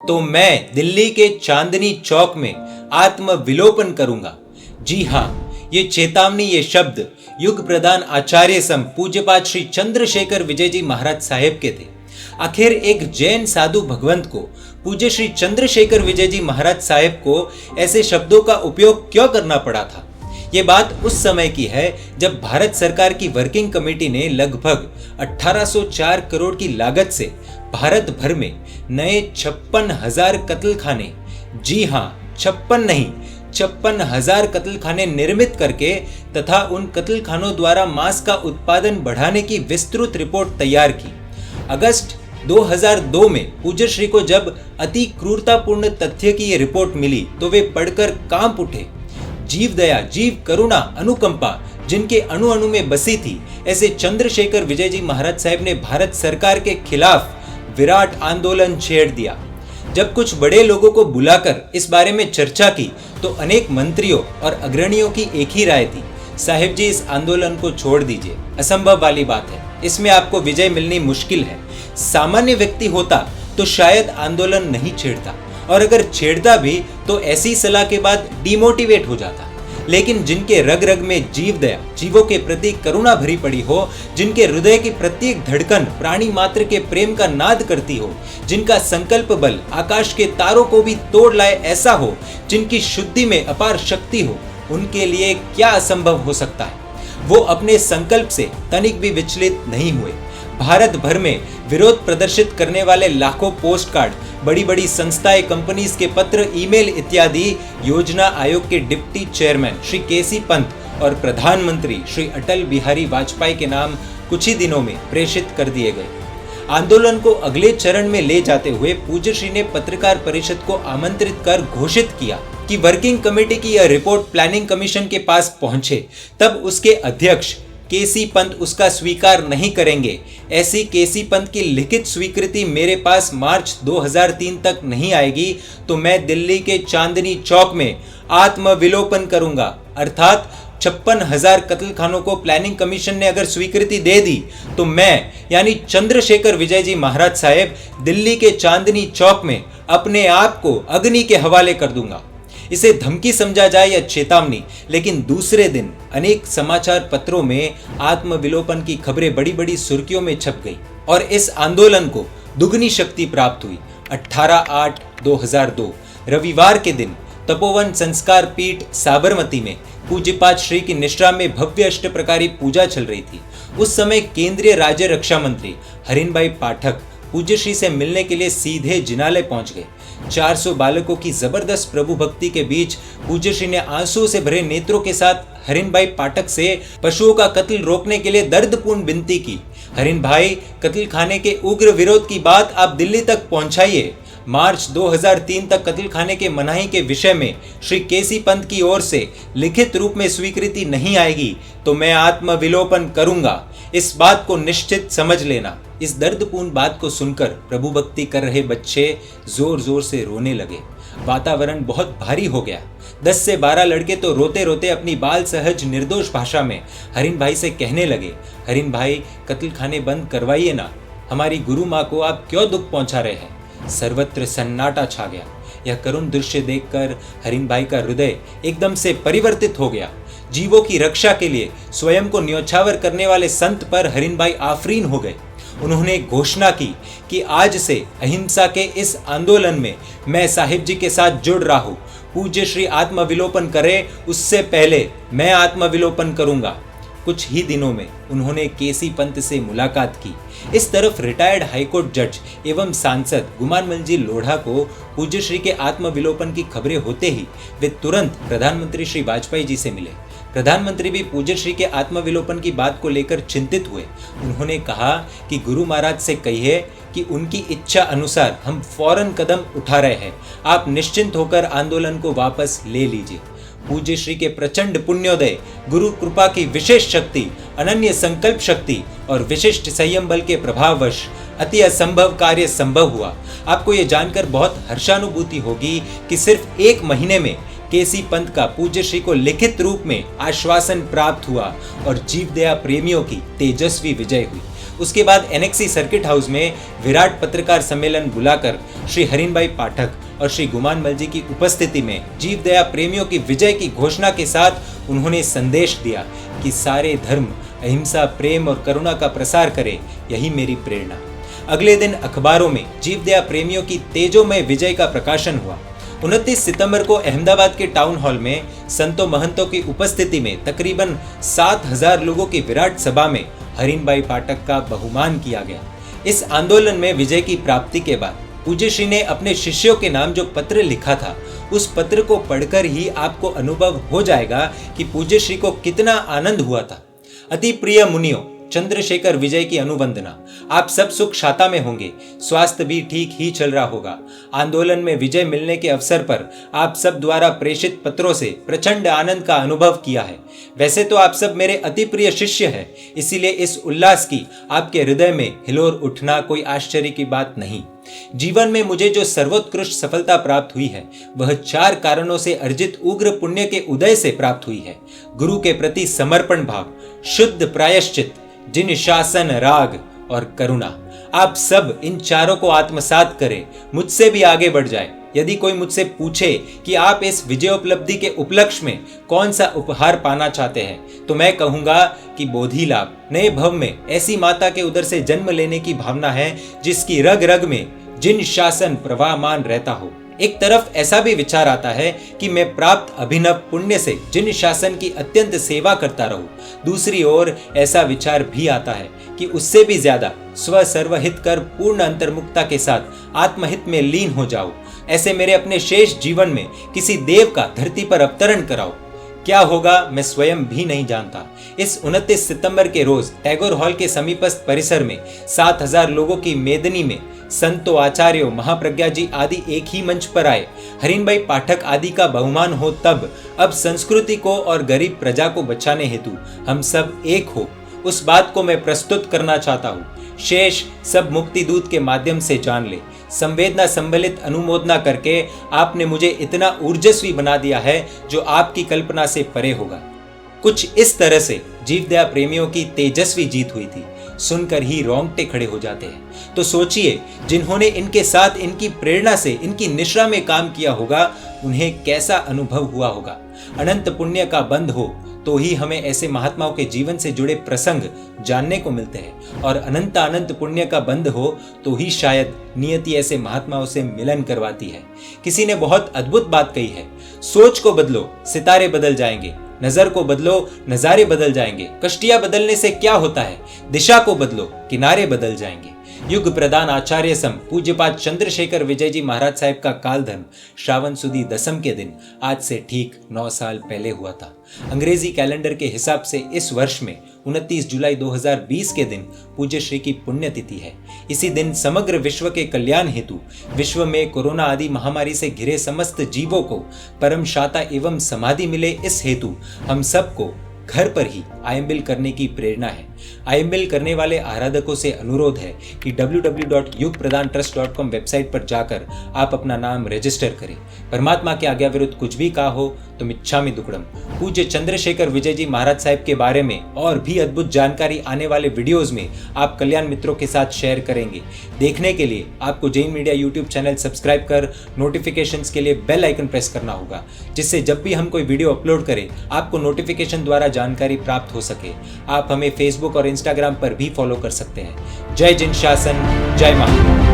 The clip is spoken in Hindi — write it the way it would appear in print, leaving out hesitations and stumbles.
तो मैं दिल्ली के चांदनी चौक में आत्मविलोपन करूंगा। जी हाँ, ये चेतावनी, ये शब्द युग प्रधान आचार्य सम पूज्यपाद श्री चंद्रशेखर विजय जी महाराज साहेब के थे। आखिर एक जैन साधु भगवंत को, पूज्य श्री चंद्रशेखर विजय जी महाराज साहेब को ऐसे शब्दों का उपयोग क्यों करना पड़ा था? ये बात उस समय की है जब भारत सरकार की वर्किंग कमेटी ने लगभग 1804 करोड़ की लागत से भारत भर में नए 56,000 कत्लखाने, जी हाँ 56 नहीं 56,000 कत्लखाने निर्मित करके तथा उन कत्लखानों द्वारा मांस का उत्पादन बढ़ाने की विस्तृत रिपोर्ट तैयार की। अगस्त 2002 में पूज्य श्री को जब अति क्रूरतापूर्ण तथ्य की ये रिपोर्ट मिली तो वे पढ़कर कांप उठे। जीव दया, जीव करुणा, अनुकंपा जिनके अणु अणु में बसी थी, ऐसे चंद्रशेखर विजय जी महाराज साहब ने भारत सरकार के खिलाफ विराट आंदोलन छेड़ दिया। जब कुछ बड़े लोगों को बुलाकर इस बारे में चर्चा की तो अनेक मंत्रियों और अग्रणियों की एक ही राय थी, साहेब जी इस आंदोलन को छोड़ दीजिए, असंभव वाली बात है, इसमें आपको विजय मिलनी मुश्किल है। सामान्य व्यक्ति होता तो शायद आंदोलन नहीं छेड़ता, और अगर छेड़ता भी तो ऐसी सलाह के बाद डिमोटिवेट हो जाता। लेकिन जिनके रग रग में जीव दया, जीवों के प्रति करुणा भरी पड़ी हो, जिनके हृदय की प्रत्येक धड़कन प्राणी मात्र के प्रेम का नाद करती हो, जिनका संकल्प बल आकाश के तारों को भी तोड़ लाए ऐसा हो, जिनकी शुद्धि में अपार शक्ति हो, उनके लिए क्या असंभव हो सकता है? वो अपने संकल्प से तनिक भी विचलित नहीं हुए। भारत भर में विरोध प्रदर्शित करने वाले लाखों पोस्ट कार्ड, बड़ी बड़ी संस्थाएं, कंपनीज के पत्र, ईमेल इत्यादि योजना आयोग के डिप्टी चेयरमैन श्री केसी पंत और प्रधानमंत्री श्री अटल बिहारी वाजपेयी के नाम कुछ ही दिनों में प्रेषित कर दिए गए। आंदोलन को अगले चरण में ले जाते हुए पूज्य श्री ने पत्रकार परिषद को आमंत्रित कर घोषित किया कि वर्किंग कमेटी की यह रिपोर्ट प्लानिंग कमीशन के पास पहुंचे तब उसके अध्यक्ष केसी पंत उसका स्वीकार नहीं करेंगे। ऐसी केसी पंत की लिखित स्वीकृति मेरे पास मार्च 2003 तक नहीं आएगी तो मैं दिल्ली के चांदनी चौक में आत्मविलोपन करूंगा। अर्थात 56,000 कत्लखानों को प्लानिंग कमीशन ने अगर स्वीकृति दे दी तो मैं यानी चंद्रशेखर विजय जी महाराज साहेब दिल्ली के चांदनी चौक में अपने आप को अग्नि के हवाले कर दूंगा। इसे धमकी समझा जाए या चेतावनी, लेकिन दूसरे दिन अनेक समाचार पत्रों में आत्मविलोपन की खबरें बड़ी बड़ी सुर्खियों में छप गई और इस आंदोलन को दुगनी शक्ति प्राप्त हुई। 18/8/2002 रविवार के दिन तपोवन संस्कार पीठ साबरमती में पूज्यपाद श्री की निष्ठा में भव्य अष्टप्रकारी पूजा चल रही थी। उस समय केंद्रीय राज्य रक्षा मंत्री हरिन भाई पाठक पूज्य श्री से मिलने के लिए सीधे जिनालय पहुंच गए। 400 बालकों की जबरदस्त प्रभु भक्ति के बीच पूज्य श्री ने आंसू से भरे नेत्रों के साथ हरिन भाई पाठक से पशुओं का कत्ल रोकने के लिए दर्दपूर्ण विनती की। हरिन भाई, कत्लखाने के उग्र विरोध की बात आप दिल्ली तक पहुंचाइए। मार्च 2003 तक कत्लखाने के मनाही के विषय में श्री केसी पंत की ओर से लिखित रूप में स्वीकृति नहीं आएगी तो मैं आत्मविलोपन करूंगा। इस बात को निश्चित समझ लेना। इस दर्दपूर्ण बात को सुनकर प्रभु भक्ति कर रहे बच्चे जोर जोर से रोने लगे। वातावरण बहुत भारी हो गया। 10 से 12 लड़के तो रोते रोते अपनी बाल सहज निर्दोष भाषा में हरिन भाई से कहने लगे, हरिन भाई कत्लखाने बंद करवाइए ना, हमारी गुरु माँ को आप क्यों दुख पहुंचा रहे हैं। सर्वत्र सन्नाटा छा गया। यह करुण दृश्य देखकर हरिन भाई का हृदय एकदम से परिवर्तित हो गया। जीवों की रक्षा के लिए स्वयं को न्योछावर करने वाले संत पर हरिन भाई आफरीन हो गए। उन्होंने घोषणा की कि आज से अहिंसा के इस आंदोलन में मैं साहिब जी के साथ जुड़ रहा हूँ। पूज्य श्री आत्मविलोपन करें उससे पहले मैं आत्मविलोपन करूंगा। कुछ ही दिनों में उन्होंने केसी पंत से मुलाकात की। इस तरफ रिटायर्ड हाईकोर्ट जज एवं सांसद गुमानमल जी लोढ़ा को पूज्य श्री के आत्मविलोपन की खबरें होते ही वे तुरंत प्रधानमंत्री श्री वाजपेयी जी से मिले। प्रधानमंत्री भी पूज्य श्री के आत्मविलोपन की बात को लेकर चिंतित हुए। उन्होंने कहा कि गुरु महाराज से कहिए कि उनकी इच्छा अनुसार हम फौरन कदम उठा रहे हैं, आप निश्चिंत होकर आंदोलन को वापस ले लीजिए। पूज्य श्री के प्रचंड पुण्योदय, गुरु कृपा की विशेष शक्ति, अनन्य संकल्प शक्ति और विशिष्ट संयम बल के प्रभाववश अति असंभव कार्य संभव हुआ। आपको ये जानकर बहुत हर्षानुभूति होगी कि सिर्फ 1 महीने में केसी पंत का पूज्य श्री को लिखित रूप में आश्वासन प्राप्त हुआ और जीव दया प्रेमियों की तेजस्वी विजय हुई। उसके बाद एनेक्सी सर्किट हाउस में विराट पत्रकार सम्मेलन बुलाकर श्री हरिन पाठक और श्री गुमान मल जी की उपस्थिति में जीवदया प्रेमियों की विजय की घोषणा के साथ उन्होंने संदेश दिया कि सारे धर्म अहिंसा, प्रेम और करुणा का प्रसार करे, यही मेरी प्रेरणा। अगले दिन अखबारों में जीवदया प्रेमियों की तेजोमय विजय का प्रकाशन हुआ। 29 सितंबर को अहमदाबाद के टाउन हॉल में संतों महंतों की उपस्थिति में तकरीबन 7,000 लोगों की विराट सभा में हरिन पाठक का बहुमान किया गया। इस आंदोलन में विजय की प्राप्ति के बाद पूज्य श्री ने अपने शिष्यों के नाम जो पत्र लिखा था, उस पत्र को पढ़कर ही आपको अनुभव हो जाएगा कि पूज्य श्री को कितना आनंद हुआ था। अति प्रिय मुनियों, चंद्रशेखर विजय की अनुवंदना। आप सब सुख शाता में होंगे, स्वास्थ्य भी ठीक ही चल रहा होगा। आंदोलन में विजय मिलने के अवसर पर आप सब द्वारा प्रेषित पत्रों से प्रचंड आनंद का अनुभव किया है। वैसे तो आप सब मेरे अति प्रिय शिष्य हैं, इसीलिए इस उल्लास की आपके हृदय में हिलोर उठना कोई आश्चर्य की बात नहीं। जीवन में मुझे जो सर्वोत्कृष्ट सफलता प्राप्त हुई है, वह 4 कारणों से अर्जित उग्र पुण्य के उदय से प्राप्त हुई है। गुरु के प्रति समर्पण भाव, शुद्ध प्रायश्चित, जिन शासन, राग और करुणा। आप सब इन चारों को आत्मसात करें, मुझसे भी आगे बढ़ जाए। यदि कोई मुझसे पूछे कि आप इस विजयोपलब्धि के उपलक्ष्य में कौन सा उपहार पाना चाहते हैं, तो मैं कहूंगा कि बोधि लाभ, नए भव में ऐसी माता के उदर से जन्म लेने की भावना है जिसकी रग रग में जिन शासन प्रवाहमान रहता हो। एक तरफ ऐसा भी विचार आता है कि मैं प्राप्त अभिनव पुण्य से जिन शासन की अत्यंत सेवा करता रहूं। दूसरी ओर ऐसा विचार भी आता है कि उससे भी ज्यादा स्व सर्वहित कर पूर्ण अंतर्मुक्ता के साथ आत्महित में लीन हो जाओ। ऐसे मेरे अपने शेष जीवन में किसी देव का धरती पर अवतरण कराओ। क्या होगा मैं स्वयं भी नहीं जानता। इस 29 सितंबर के रोज टैगोर हॉल के समीपस्थ परिसर में 7,000 लोगों की मेदनी में संतों, आचार्यों, महाप्रज्ञा जी आदि एक ही मंच पर आए। हरिन पाठक आदि का बहुमान हो तब अब संस्कृति को और गरीब प्रजा को बचाने हेतु हम सब एक हो, उस बात को मैं प्रस्तुत करना चाहता हूँ। शेष सब मुक्ति दूत के माध्यम से जान ले। संवेदना संबलित अनुमोदना करके आपने मुझे इतना ऊर्जस्वी बना दिया है जो आपकी कल्पना से परे होगा। कुछ इस तरह से जीवदया प्रेमियों की तेजस्वी जीत हुई थी। सुनकर ही रोंगटे खड़े हो जाते हैं। तो सोचिए, जिन्होंने इनके साथ इनकी प्रेरणा से इनकी निश्रा में काम किया होगा, उन्हें कैसा अनुभव हुआ होगा। अनंत पुण्य का बंध हो तो ही हमें ऐसे महात्माओं के जीवन से जुड़े प्रसंग जानने को मिलते हैं, और अनंत पुण्य का बंध हो तो ही शायद नियति ऐसे महात्माओं से मिलन करवाती है। किसी ने बहुत अद्भुत बात कही है, सोच को बदलो, सितारे बदल जाएंगे। नजर को बदलो, नजारे बदल जाएंगे। कश्तियां बदलने से क्या होता है, दिशा को बदलो, किनारे बदल जाएंगे। युग प्रदान आचार्य सम पूज्यपाद चंद्रशेखर विजय जी महाराज साहब का कालधर्म श्रावण सुदी दसम के दिन आज से ठीक 9 साल पहले हुआ था। अंग्रेजी कैलेंडर के हिसाब से इस वर्ष में 29 जुलाई 2020 के दिन पूज्य श्री की पुण्यतिथि है। इसी दिन समग्र विश्व के कल्याण हेतु विश्व में कोरोना आदि महामारी से घिरे समस्त जीवों को परम शांता एवं समाधि मिले, इस हेतु हम सबको घर पर ही आयम्बिल करने की प्रेरणा है। आयम्बिल करने वाले आराधकों से अनुरोध है कि www.yugpradantrust.com वेबसाइट पर जाकर आप अपना नाम रजिस्टर करें। परमात्मा के आज्ञा विरुद्ध कुछ भी कहा हो तो मिच्छामि दुक्कडम। पूज्य चंद्रशेखर विजय जी महाराज साहब के बारे में और भी अद्भुत जानकारी आने वाले वीडियोज में आप कल्याण मित्रों के साथ शेयर करेंगे। देखने के लिए आपको Jain media YouTube channel subscribe कर नोटिफिकेशंस के लिए बेल आइकन प्रेस करना होगा, जिससे जब भी हम कोई वीडियो अपलोड करें आपको नोटिफिकेशन द्वारा जानकारी प्राप्त हो सके। आप हमें फेसबुक और इंस्टाग्राम पर भी फॉलो कर सकते हैं। जय जिन शासन, जय मां।